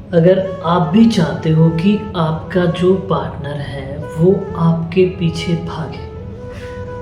अगर आप भी चाहते हो कि आपका जो पार्टनर है वो आपके पीछे भागे,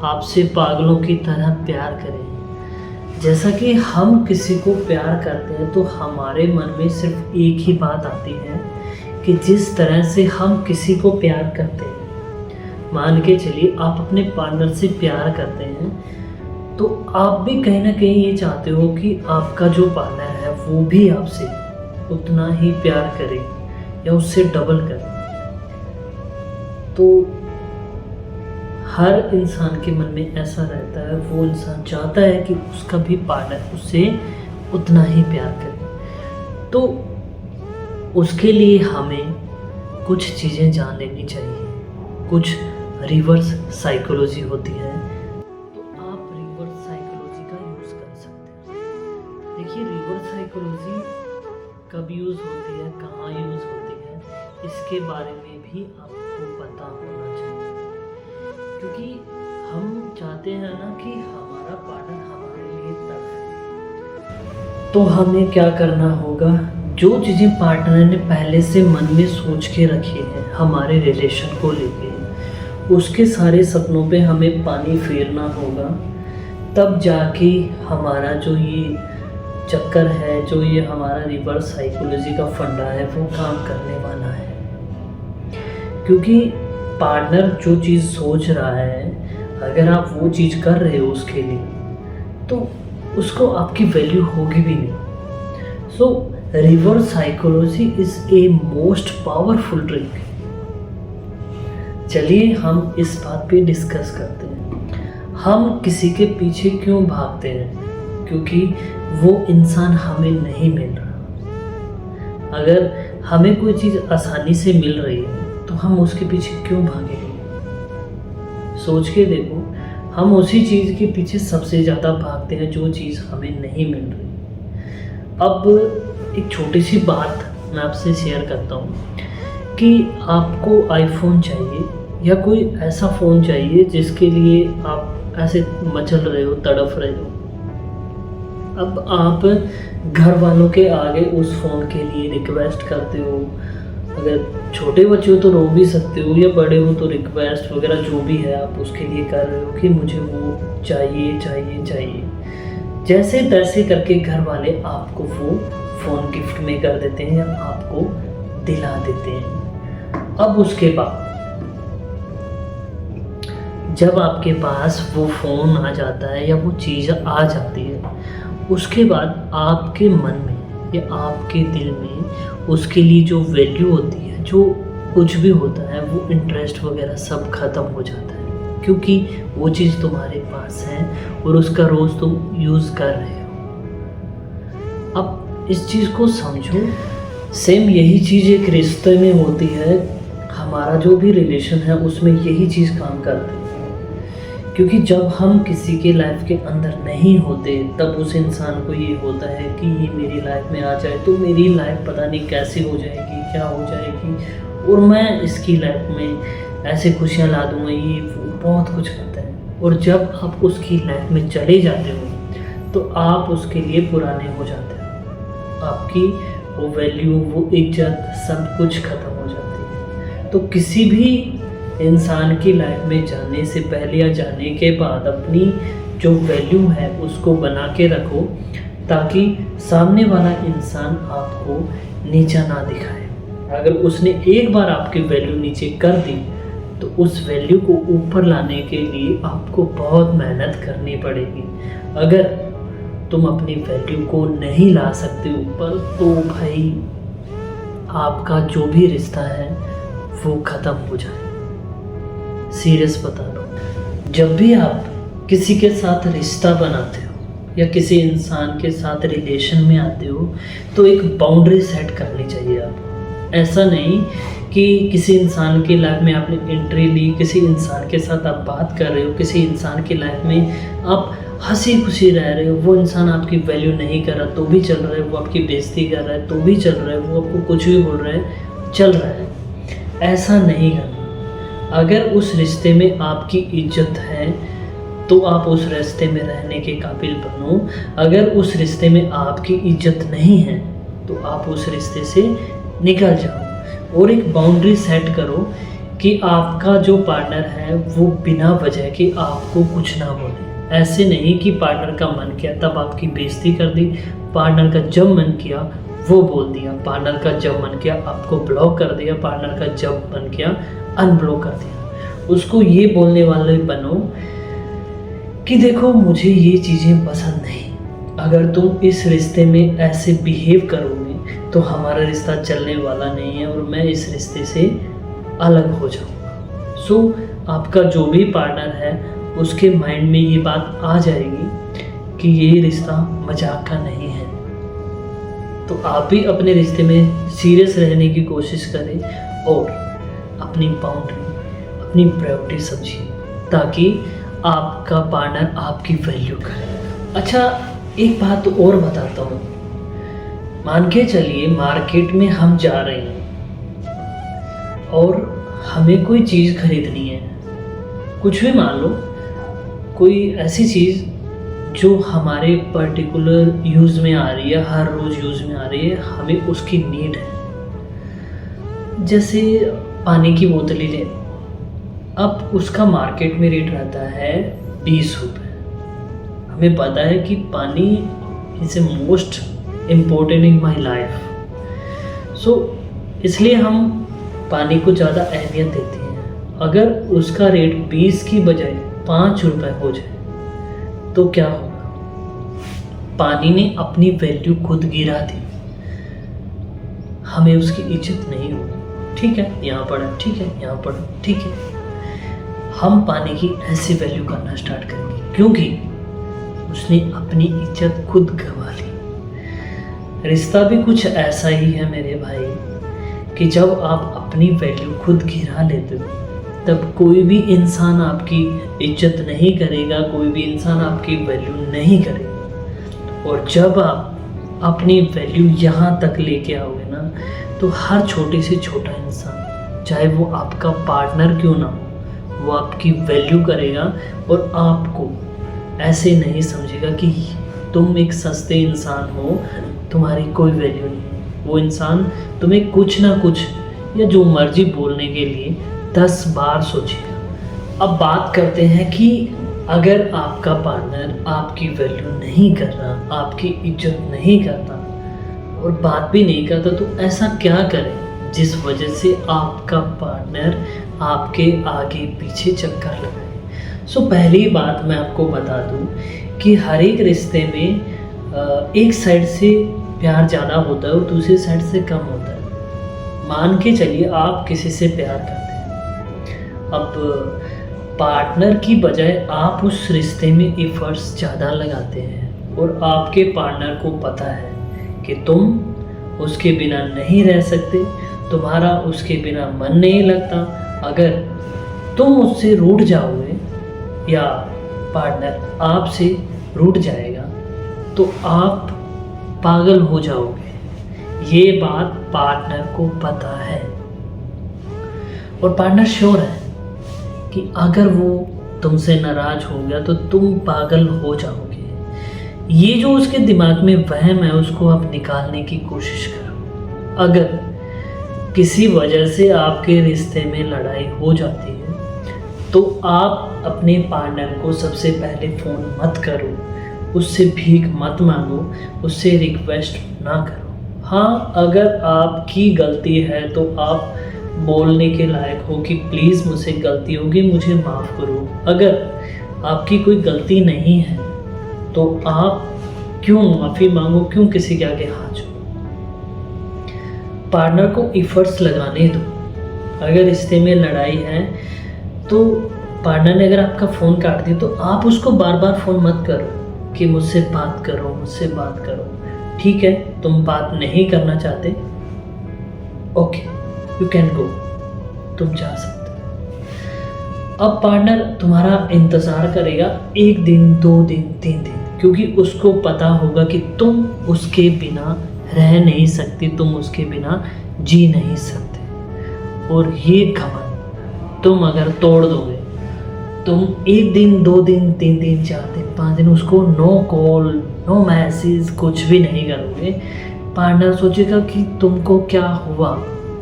आपसे पागलों की तरह प्यार करे, जैसा कि हम किसी को प्यार करते हैं तो हमारे मन में सिर्फ एक ही बात आती है कि जिस तरह से हम किसी को प्यार करते हैं, मान के चलिए आप अपने पार्टनर से प्यार करते हैं तो आप भी कहीं ना कहीं ये चाहते हो कि आपका जो पार्टनर है वो भी आपसे उतना ही प्यार करे या उससे डबल करे। तो हर इंसान के मन में ऐसा रहता है, वो इंसान चाहता है कि उसका भी पार्टनर उससे उतना ही प्यार करे। तो उसके लिए हमें कुछ चीज़ें जान लेनी चाहिए, कुछ रिवर्स साइकोलॉजी होती है, तो आप रिवर्स साइकोलॉजी का यूज़ कर सकते हैं। देखिए, रिवर्स साइकोलॉजी कब यूज़ होती है, कहाँ यूज़ होती है, इसके बारे में भी आपको पता होना चाहिए, क्योंकि हम चाहते हैं ना कि हमारा पार्टनर हमारे लिए तड़पे। तो हमें क्या करना होगा, जो चीज़ें पार्टनर ने पहले से मन में सोच के रखी है हमारे रिलेशन को लेके, उसके सारे सपनों पे हमें पानी फेरना होगा, तब जाके हमारा जो ये चक्कर है, जो ये हमारा रिवर्स साइकोलॉजी का फंडा है, वो काम करने वाला है। क्योंकि पार्टनर जो चीज़ सोच रहा है, अगर आप वो चीज़ कर रहे हो उसके लिए, तो उसको आपकी वैल्यू होगी भी नहीं। सो reverse psychology is a most powerful trick. चलिए हम इस बात पे डिस्कस करते हैं। हम किसी के पीछे क्यों भागते हैं? क्योंकि वो इंसान हमें नहीं मिल रहा। अगर हमें कोई चीज़ आसानी से मिल रही है तो हम उसके पीछे क्यों भागेंगे? सोच के देखो, हम उसी चीज़ के पीछे सबसे ज़्यादा भागते हैं जो चीज़ हमें नहीं मिल रही। अब एक छोटी सी बात मैं आपसे शेयर करता हूँ कि आपको आईफोन चाहिए या कोई ऐसा फ़ोन चाहिए जिसके लिए आप ऐसे मचल रहे हो, तड़फ रहे हो। अब आप घर वालों के आगे उस फ़ोन के लिए रिक्वेस्ट करते हो। अगर छोटे बच्चे हो तो रो भी सकते हो, या बड़े हो तो रिक्वेस्ट वगैरह जो भी है आप उसके लिए कर रहे हो कि मुझे वो चाहिए चाहिए चाहिए। जैसे तैसे करके घर वाले आपको वो फ़ोन गिफ्ट में कर देते हैं या आपको दिला देते हैं। अब उसके बाद जब आपके पास वो फ़ोन आ जाता है या वो चीज़ आ जाती है, उसके बाद आपके मन में या आपके दिल में उसके लिए जो वैल्यू होती है, जो कुछ भी होता है, वो इंटरेस्ट वगैरह सब ख़त्म हो जाता है, क्योंकि वो चीज़ तुम्हारे पास है और उसका रोज़ तुम यूज़ कर रहे हो। अब इस चीज़ को समझो, सेम यही चीज़ एक रिश्ते में होती है। हमारा जो भी रिलेशन है उसमें यही चीज़ काम करती है, क्योंकि जब हम किसी के लाइफ के अंदर नहीं होते तब उस इंसान को ये होता है कि ये मेरी लाइफ में आ जाए तो मेरी लाइफ पता नहीं कैसी हो जाएगी, क्या हो जाएगी, और मैं इसकी लाइफ में ऐसे खुशियाँ ला दूँगा, ये वो बहुत कुछ करता है। और जब आप उसकी लाइफ में चले जाते हो तो आप उसके लिए पुराने हो जाते हो, आपकी वो वैल्यू, वो इज्जत, सब कुछ ख़त्म हो जाती है। तो किसी भी इंसान की लाइफ में जाने से पहले या जाने के बाद अपनी जो वैल्यू है उसको बना के रखो, ताकि सामने वाला इंसान आपको नीचा ना दिखाए। अगर उसने एक बार आपकी वैल्यू नीचे कर दी तो उस वैल्यू को ऊपर लाने के लिए आपको बहुत मेहनत करनी पड़ेगी। अगर तुम अपनी वैल्यू को नहीं ला सकते ऊपर, तो भाई आपका जो भी रिश्ता है वो ख़त्म हो जाए। सीरियस बता रहा हूँ। जब भी आप किसी के साथ रिश्ता बनाते हो या किसी इंसान के साथ रिलेशन में आते हो तो एक बाउंड्री सेट करनी चाहिए आपको। ऐसा नहीं कि किसी इंसान की लाइफ में आपने एंट्री ली, किसी इंसान के साथ आप बात कर रहे हो, किसी इंसान की लाइफ में आप हंसी खुशी रह रहे हो, वो इंसान आपकी वैल्यू नहीं कर रहा तो भी चल रहा है, वो आपकी बेइज्जती कर रहा है तो भी चल रहा है, वो आपको कुछ भी बोल रहा है चल रहा है। ऐसा नहीं करना। अगर उस रिश्ते में आपकी इज्जत है तो आप उस रिश्ते में रहने के काबिल बनो। अगर उस रिश्ते में आपकी इज्जत नहीं है तो आप उस रिश्ते से निकल जाओ और एक बाउंड्री सेट करो कि आपका जो पार्टनर है वो बिना वजह के आपको कुछ ना बोले। ऐसे नहीं कि पार्टनर का मन किया तब आपकी बेइज्जती कर दी, पार्टनर का जब मन किया वो बोल दिया, पार्टनर का जब मन किया आपको ब्लॉक कर दिया, पार्टनर का जब मन किया अनब्लॉक कर दिया। उसको ये बोलने वाले बनो कि देखो मुझे ये चीज़ें पसंद नहीं, अगर तुम इस रिश्ते में ऐसे बिहेव करोगे तो हमारा रिश्ता चलने वाला नहीं है और मैं इस रिश्ते से अलग हो जाऊँगा। सो आपका जो भी पार्टनर है उसके माइंड में ये बात आ जाएगी कि ये रिश्ता मजाक का नहीं है। तो आप भी अपने रिश्ते में सीरियस रहने की कोशिश करें और अपनी बाउंड्री, अपनी प्रायोरिटी समझिए ताकि आपका पार्टनर आपकी वैल्यू करे। अच्छा, एक बात और बताता हूँ। मान के चलिए मार्केट में हम जा रहे हैं और हमें कोई चीज़ खरीदनी है, कुछ भी मान लो, कोई ऐसी चीज़ जो हमारे पर्टिकुलर यूज़ में आ रही है, हर रोज़ यूज़ में आ रही है, हमें उसकी नीड है। जैसे पानी की बोतल ही ले, अब उसका मार्केट में रेट रहता है 20 रुपये। हमें पता है कि pani is a most important in my life, so इसलिए हम पानी को ज़्यादा अहमियत देते हैं। अगर उसका रेट 20 की बजाय 5 रुपये हो जाए तो क्या होगा? पानी ने अपनी वैल्यू खुद गिरा दी, हमें उसकी इज्जत नहीं होगी। ठीक है, यहाँ पड़ा, ठीक है, यहाँ पड़ा, ठीक है, हम पानी की ऐसी वैल्यू करना स्टार्ट करेंगे क्योंकि उसने अपनी इज्जत खुद गंवा ली। रिश्ता भी कुछ ऐसा ही है मेरे भाई कि जब आप अपनी वैल्यू खुद गिरा लेते हो तब कोई भी इंसान आपकी इज्जत नहीं करेगा, कोई भी इंसान आपकी वैल्यू नहीं करेगा। और जब आप अपनी वैल्यू यहाँ तक लेके आओगे ना तो हर छोटे से छोटा इंसान, चाहे वो आपका पार्टनर क्यों ना हो, वो आपकी वैल्यू करेगा और आपको ऐसे नहीं समझेगा कि तुम एक सस्ते इंसान हो, तुम्हारी कोई वैल्यू नहीं है। वो इंसान तुम्हें कुछ ना कुछ या जो मर्जी बोलने के लिए 10 बार सोचेगा। अब बात करते हैं कि अगर आपका पार्टनर आपकी वैल्यू नहीं कर रहा, आपकी इज्जत नहीं करता और बात भी नहीं करता तो ऐसा क्या करें जिस वजह से आपका पार्टनर आपके आगे पीछे चक्कर लगाए। सो पहली बात मैं आपको बता दूं कि हर एक रिश्ते में एक साइड से प्यार ज़्यादा होता है और दूसरी साइड से कम होता है। मान के चलिए आप किसी से प्यार करते हैं, अब पार्टनर की बजाय आप उस रिश्ते में एफर्ट्स ज़्यादा लगाते हैं और आपके पार्टनर को पता है कि तुम उसके बिना नहीं रह सकते, तुम्हारा उसके बिना मन नहीं लगता। अगर तुम उससे रूठ जाओगे या पार्टनर आपसे रूठ जाएगा तो आप पागल हो जाओगे। ये बात पार्टनर को पता है और पार्टनर श्योर है कि अगर वो तुमसे नाराज हो गया तो तुम पागल हो जाओगे। ये जो उसके दिमाग में वहम है उसको आप निकालने की कोशिश करो। अगर किसी वजह से आपके रिश्ते में लड़ाई हो जाती है तो आप अपने पार्टनर को सबसे पहले फ़ोन मत करो, उससे भीख मत मांगो, उससे रिक्वेस्ट ना करो। हाँ, अगर आपकी गलती है तो आप बोलने के लायक हो कि प्लीज़ मुझसे गलती होगी, मुझे माफ़ करो। अगर आपकी कोई गलती नहीं है तो आप क्यों माफ़ी मांगो, क्यों किसी के आगे हाथ जोड़ो। पार्टनर को एफर्ट्स लगाने दो। अगर रिश्ते में लड़ाई है तो पार्टनर ने अगर आपका फ़ोन काट दिया तो आप उसको बार बार फ़ोन मत करो कि मुझसे बात करो, मुझसे बात करो। ठीक है, तुम बात नहीं करना चाहते, ओके, यू कैन गो, तुम जा सकते हो। अब पार्टनर तुम्हारा इंतज़ार करेगा 1 दिन, 2 दिन, 3 दिन, क्योंकि उसको पता होगा कि तुम उसके बिना रह नहीं सकती, तुम उसके बिना जी नहीं सकते। और ये घमंड तुम अगर तोड़ दोगे, तुम 1 दिन, 2 दिन, 3 दिन, 4 दिन, 5 दिन उसको नो कॉल, नो मैसेज, कुछ भी नहीं करोगे, पार्टनर सोचेगा कि तुमको क्या हुआ,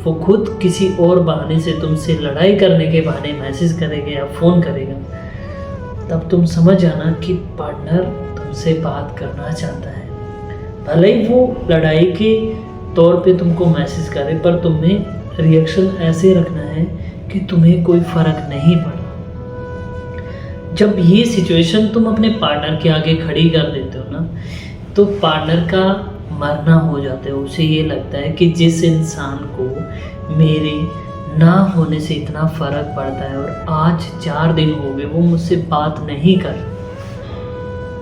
वो खुद किसी और बहाने से तुमसे लड़ाई करने के बहाने मैसेज करेगा या फ़ोन करेगा। तब तुम समझ जाना कि पार्टनर तुमसे बात करना चाहता है। भले ही वो लड़ाई के तौर पे तुमको मैसेज करे, पर तुम्हें रिएक्शन ऐसे रखना है कि तुम्हें कोई फ़र्क नहीं पड़ा। जब ये सिचुएशन तुम अपने पार्टनर के आगे खड़ी कर देते हो ना, तो पार्टनर का मरना हो जाता है। उसे ये लगता है कि जिस इंसान को मेरे ना होने से इतना फ़र्क पड़ता है और आज 4 दिन हो गए वो मुझसे बात नहीं कर,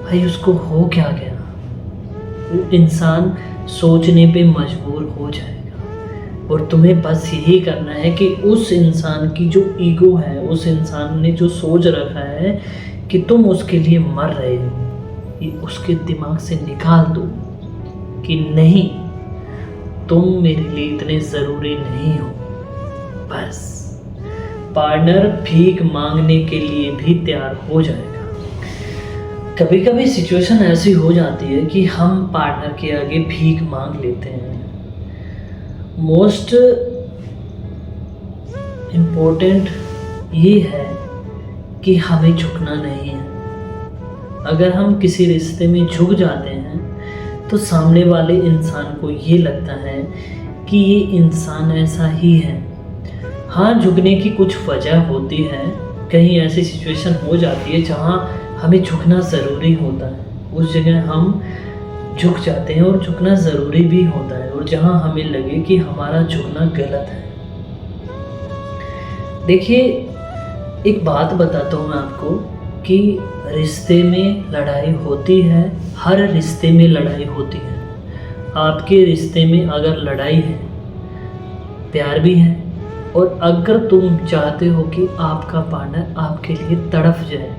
भाई उसको हो क्या गया। वो इंसान सोचने पे मजबूर हो जाएगा और तुम्हें बस यही करना है कि उस इंसान की जो ईगो है, उस इंसान ने जो सोच रखा है कि तुम उसके लिए मर रहे हो, ये उसके दिमाग से निकाल दो कि नहीं, तुम मेरे लिए इतने ज़रूरी नहीं हो। बस पार्टनर भीख मांगने के लिए भी तैयार हो जाएगा। कभी कभी सिचुएशन ऐसी हो जाती है कि हम पार्टनर के आगे भीख मांग लेते हैं। मोस्ट इम्पोर्टेंट ये है कि हमें झुकना नहीं है। अगर हम किसी रिश्ते में झुक जाते हैं तो सामने वाले इंसान को ये लगता है कि ये इंसान ऐसा ही है। हाँ, झुकने की कुछ वजह होती है। कहीं ऐसी सिचुएशन हो जाती है जहाँ हमें झुकना ज़रूरी होता है, उस जगह हम झुक जाते हैं और झुकना ज़रूरी भी होता है। और जहाँ हमें लगे कि हमारा झुकना गलत है। देखिए, एक बात बताता हूँ मैं आपको कि रिश्ते में लड़ाई होती है, हर रिश्ते में लड़ाई होती है। आपके रिश्ते में अगर लड़ाई है, प्यार भी है, और अगर तुम चाहते हो कि आपका पार्टनर आपके लिए तड़फ जाए,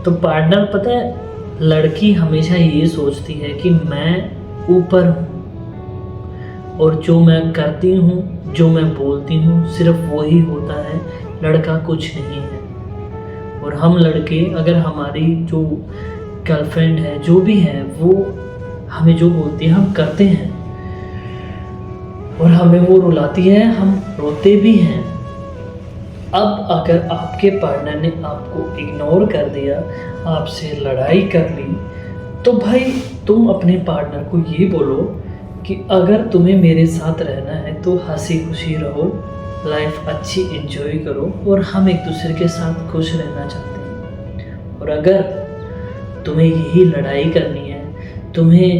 तो पार्टनर, पता है, लड़की हमेशा ये सोचती है कि मैं ऊपर हूँ और जो मैं करती हूँ, जो मैं बोलती हूँ, सिर्फ वही होता है, लड़का कुछ नहीं है। और हम लड़के, अगर हमारी जो गर्लफ्रेंड है, जो भी है, वो हमें जो बोलती है हम करते हैं और हमें वो रुलाती है, हम रोते भी हैं। अब अगर आपके पार्टनर ने आपको इग्नोर कर दिया, आपसे लड़ाई कर ली, तो भाई तुम अपने पार्टनर को ये बोलो कि अगर तुम्हें मेरे साथ रहना है तो हंसी खुशी रहो, लाइफ अच्छी एंजॉय करो, और हम एक दूसरे के साथ खुश रहना चाहते हैं। और अगर तुम्हें यही लड़ाई करनी है, तुम्हें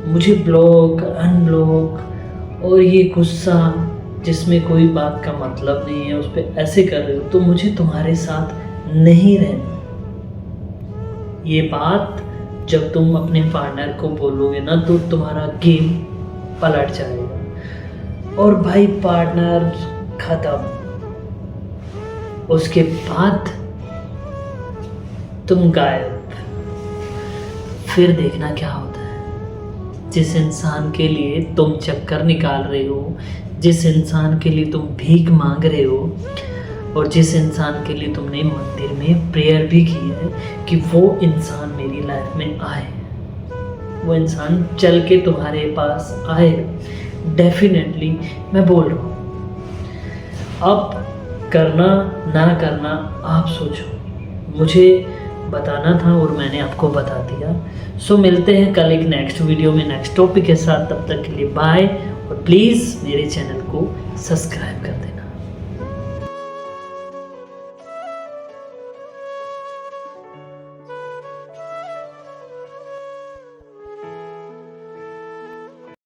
मुझे ब्लॉक, अनब्लॉक और ये गुस्सा जिसमें कोई बात का मतलब नहीं है उस पर ऐसे कर रहे हो, तो मुझे तुम्हारे साथ नहीं रहना। ये बात जब तुम अपने पार्टनर को बोलोगे ना, तो तुम्हारा गेम पलट जाएगा और भाई पार्टनर खत्म। उसके बाद तुम गायब। फिर देखना क्या होता है। जिस इंसान के लिए तुम चक्कर निकाल रहे हो, जिस इंसान के लिए तुम भीख मांग रहे हो, और जिस इंसान के लिए तुमने मंदिर में प्रेयर भी की है कि वो इंसान मेरी लाइफ में आए, वो इंसान चल के तुम्हारे पास आएगा। डेफिनेटली मैं बोल रहा हूँ। अब करना ना करना आप सोचो। मुझे बताना था और मैंने आपको बता दिया। सो मिलते हैं कल एक नेक्स्ट वीडियो में नेक्स्ट टॉपिक के साथ। तब तक के लिए बाय, और प्लीज़ मेरे चैनल को सब्सक्राइब कर देना।